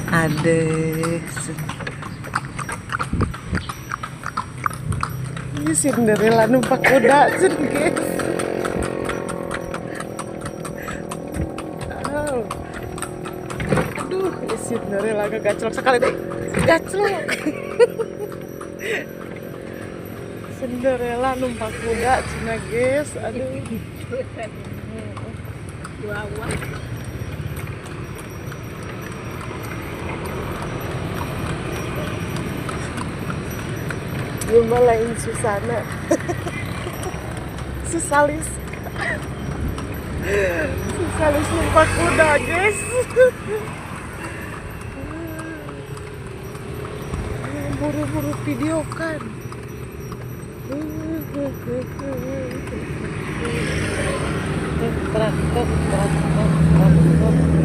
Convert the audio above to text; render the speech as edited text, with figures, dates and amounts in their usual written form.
Aduh, ini Cinderella numpak kuda, guys. Oh. Aduh, ini Cinderella gaclok sekali deh, gaclok. Cinderella numpak kuda, cina guys. Aduh. Wah. Jumlah lain Susana. Susalis. Susalis numpak kuda, guys. Buru-buru video kan. Truk.